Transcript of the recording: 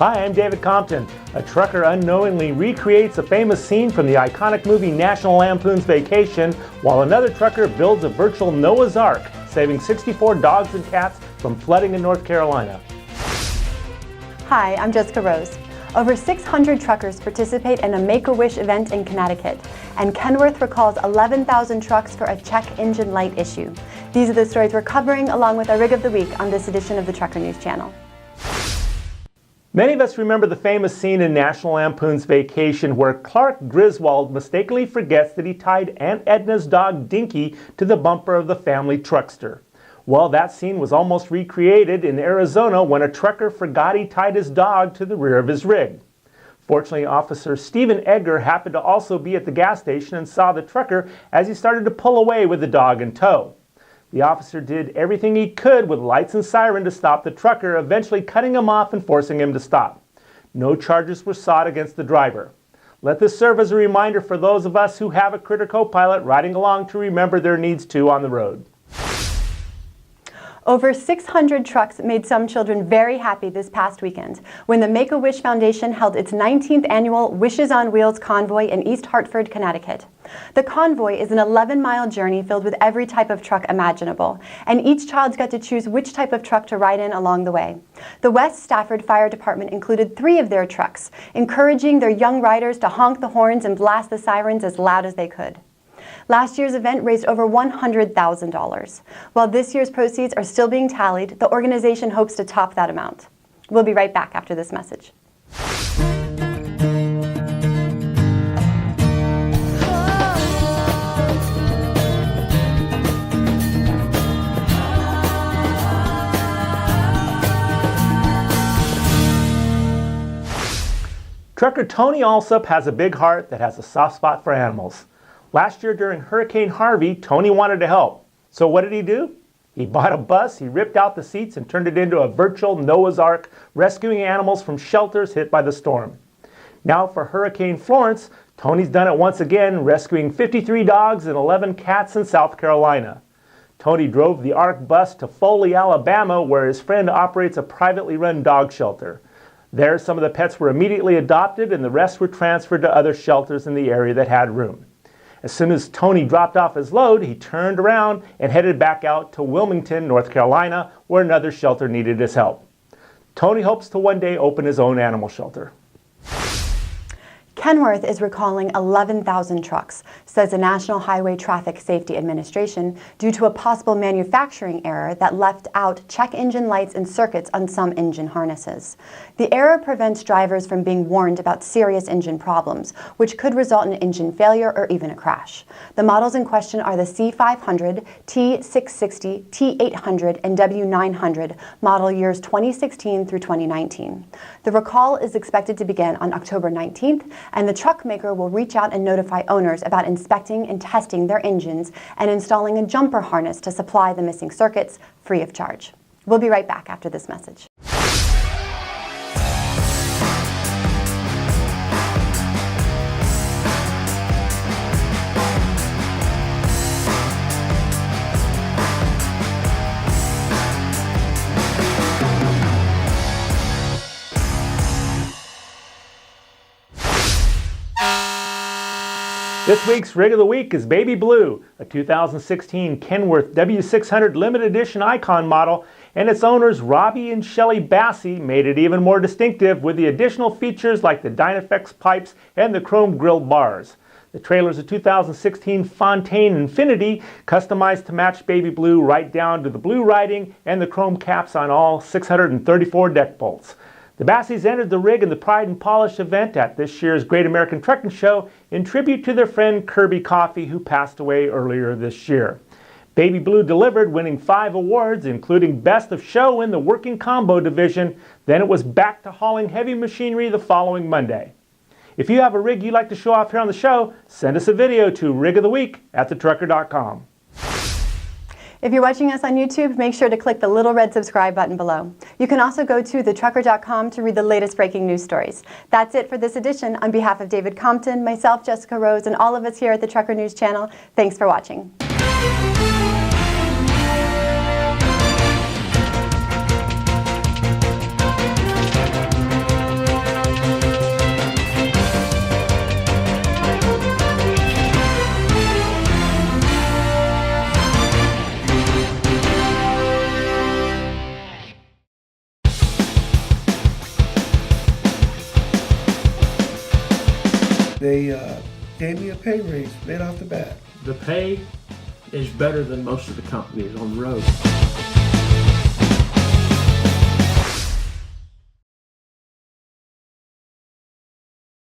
Hi, I'm David Compton. A trucker unknowingly recreates a famous scene from the iconic movie National Lampoon's Vacation, while another trucker builds a virtual Noah's Ark, saving 64 dogs and cats from flooding in North Carolina. Hi, I'm Jessica Rose. Over 600 truckers participate in a Make-A-Wish event in Connecticut, and Kenworth recalls 11,000 trucks for a check engine light issue. These are the stories we're covering along with our Rig of the Week on this edition of the Trucker News Channel. Many of us remember the famous scene in National Lampoon's Vacation where Clark Griswold mistakenly forgets that he tied Aunt Edna's dog Dinky to the bumper of the family truckster. Well, that scene was almost recreated in Arizona when a trucker forgot he tied his dog to the rear of his rig. Fortunately, Officer Stephen Edgar happened to also be at the gas station and saw the trucker as he started to pull away with the dog in tow. The officer did everything he could with lights and siren to stop the trucker, eventually cutting him off and forcing him to stop. No charges were sought against the driver. Let this serve as a reminder for those of us who have a critter co-pilot riding along to remember their needs too on the road. Over 600 trucks made some children very happy this past weekend when the Make-A-Wish Foundation held its 19th annual Wishes on Wheels convoy in East Hartford, Connecticut. The convoy is an 11-mile journey filled with every type of truck imaginable, and each child got to choose which type of truck to ride in along the way. The West Stafford Fire Department included 3 of their trucks, encouraging their young riders to honk the horns and blast the sirens as loud as they could. Last year's event raised over $100,000. While this year's proceeds are still being tallied, the organization hopes to top that amount. We'll be right back after this message. Trucker Tony Alsop has a big heart that has a soft spot for animals. Last year during Hurricane Harvey, Tony wanted to help. So what did he do? He bought a bus, he ripped out the seats and turned it into a virtual Noah's Ark, rescuing animals from shelters hit by the storm. Now for Hurricane Florence, Tony's done it once again, rescuing 53 dogs and 11 cats in South Carolina. Tony drove the Ark bus to Foley, Alabama, where his friend operates a privately run dog shelter. There, some of the pets were immediately adopted and the rest were transferred to other shelters in the area that had room. As soon as Tony dropped off his load, he turned around and headed back out to Wilmington, North Carolina, where another shelter needed his help. Tony hopes to one day open his own animal shelter. Kenworth is recalling 11,000 trucks, says the National Highway Traffic Safety Administration, due to a possible manufacturing error that left out check engine lights and circuits on some engine harnesses. The error prevents drivers from being warned about serious engine problems, which could result in engine failure or even a crash. The models in question are the C500, T660, T800, and W900, model years 2016 through 2019. The recall is expected to begin on October 19th, and the truck maker will reach out and notify owners about inspecting and testing their engines and installing a jumper harness to supply the missing circuits free of charge. We'll be right back after this message. This week's Rig of the Week is Baby Blue, a 2016 Kenworth W600 limited edition icon model, and its owners Robbie and Shelley Bassey made it even more distinctive with the additional features like the Dynaflex pipes and the chrome grille bars. The trailer is a 2016 Fontaine Infinity, customized to match Baby Blue right down to the blue writing and the chrome caps on all 634 deck bolts. The Basseys entered the rig in the Pride and Polish event at this year's Great American Trucking Show in tribute to their friend Kirby Coffey, who passed away earlier this year. Baby Blue delivered, winning 5 awards, including Best of Show in the Working Combo division. Then it was back to hauling heavy machinery the following Monday. If you have a rig you'd like to show off here on the show, send us a video to rigoftheweek@thetrucker.com. If you're watching us on YouTube, make sure to click the little red subscribe button below. You can also go to thetrucker.com to read the latest breaking news stories. That's it for this edition. On behalf of David Compton, myself, Jessica Rose, and all of us here at the Trucker News Channel, thanks for watching. They gave me a pay raise right off the bat. The pay is better than most of the companies on the road.